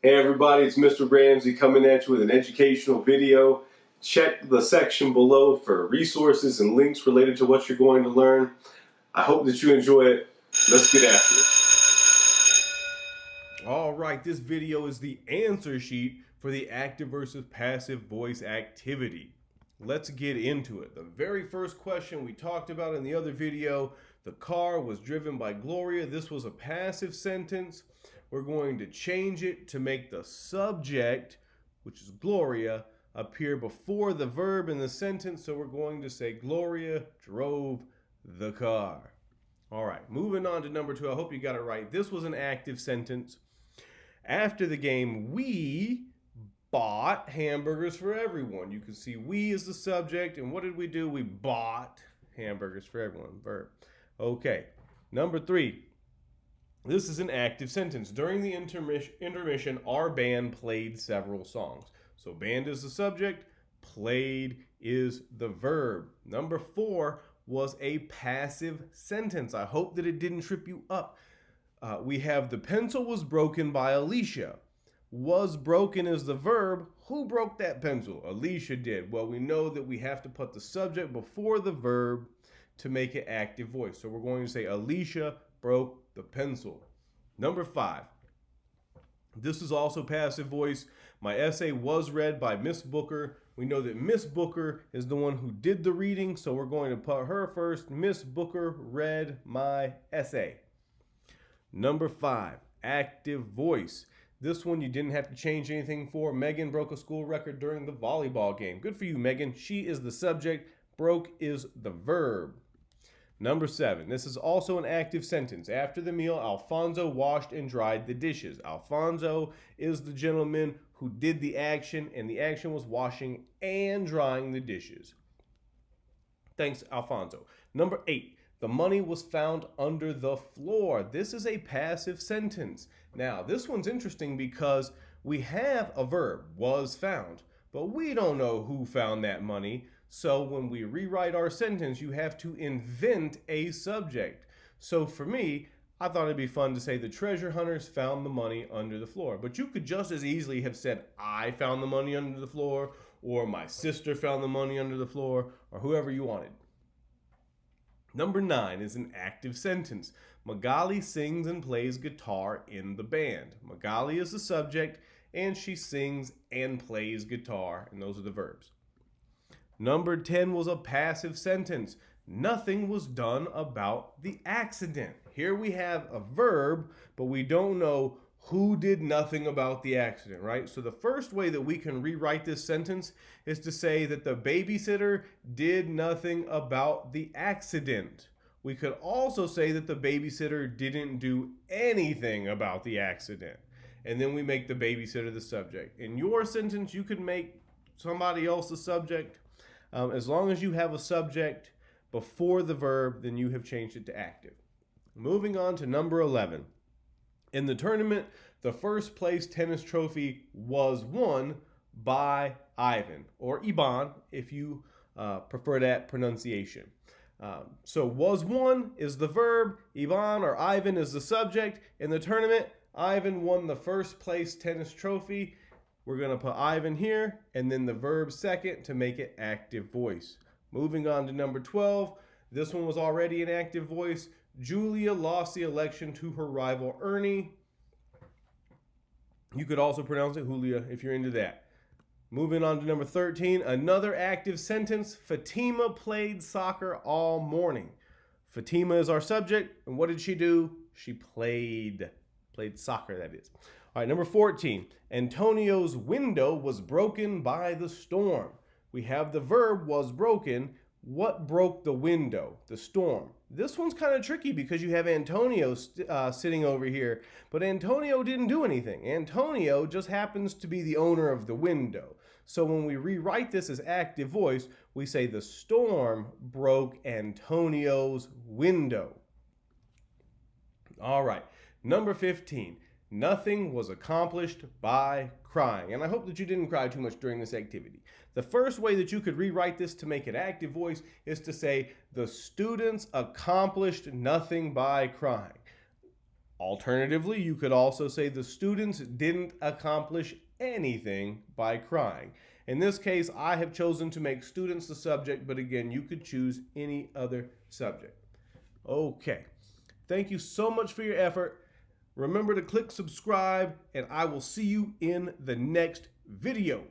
Hey everybody, it's Mr. Ramsey coming at you with an educational video. Check the section below for resources and links related to what you're going to learn. I hope that you enjoy it. Let's get after it. Alright, this video is the answer sheet for the active versus passive voice activity. Let's get into it. The very first question we talked about in the other video, the car was driven by Gloria. This was a passive sentence. We're going to change it to make the subject, which is Gloria, appear before the verb in the sentence. So we're going to say Gloria drove the car. All right, moving on to number 2. I hope you got it right. This was an active sentence. After the game, we bought hamburgers for everyone. You can see we is the subject, and what did we do? We bought hamburgers for everyone, verb. Okay, number 3. This is an active sentence. During the intermission, our band played several songs. So band is the subject, played is the verb. Number 4 was a passive sentence. I hope that it didn't trip you up. We have the pencil was broken by Alicia. Was broken is the verb. Who broke that pencil? Alicia did. Well, we know that we have to put the subject before the verb to make it active voice. So we're going to say Alicia broke the pencil. Number 5. This is also passive voice. My essay was read by Miss Booker. We know that Miss Booker is the one who did the reading, so we're going to put her first. Miss Booker read my essay. Number 5, active voice. This one you didn't have to change anything for. Megan broke a school record during the volleyball game. Good for you, Megan. She is the subject. Broke is the verb. Number 7, this is also an active sentence. After the meal, Alfonso washed and dried the dishes. Alfonso is the gentleman who did the action, and the action was washing and drying the dishes. Thanks, Alfonso. Number 8, the money was found under the floor. This is a passive sentence. Now, this one's interesting because we have a verb, was found, but we don't know who found that money. So when we rewrite our sentence, you have to invent a subject. So for me, I thought it'd be fun to say the treasure hunters found the money under the floor. But you could just as easily have said, I found the money under the floor, or my sister found the money under the floor, or whoever you wanted. Number 9 is an active sentence. Magali sings and plays guitar in the band. Magali is the subject, and she sings and plays guitar, and those are the verbs. Number 10 was a passive sentence. Nothing was done about the accident. Here we have a verb, but we don't know who did nothing about the accident, right? So the first way that we can rewrite this sentence is to say that the babysitter did nothing about the accident. We could also say that the babysitter didn't do anything about the accident. And then we make the babysitter the subject. In your sentence, you could make somebody else the subject. As long as you have a subject before the verb, then you have changed it to active. Moving on to number 11. In the tournament, the first place tennis trophy was won by Ivan, or Iban, if you prefer that pronunciation. So was won is the verb, Ivan or Ivan is the subject. In the tournament, Ivan won the first place tennis trophy. We're going to put Ivan here and then the verb second to make it active voice. Moving on to number 12. This one was already an active voice. Julia lost the election to her rival Ernie. You could also pronounce it Julia if you're into that. Moving on to number 13. Another active sentence. Fatima played soccer all morning. Fatima is our subject. And what did she do? She played soccer, that is. All right, number 14, Antonio's window was broken by the storm. We have the verb was broken. What broke the window? The storm. This one's kind of tricky because you have Antonio sitting over here, but Antonio didn't do anything. Antonio just happens to be the owner of the window. So when we rewrite this as active voice, we say the storm broke Antonio's window. All right, number 15. Nothing was accomplished by crying. And I hope that you didn't cry too much during this activity. The first way that you could rewrite this to make it active voice is to say the students accomplished nothing by crying. Alternatively, you could also say the students didn't accomplish anything by crying. In this case, I have chosen to make students the subject, but again, you could choose any other subject. Okay. Thank you so much for your effort. Remember to click subscribe, and I will see you in the next video.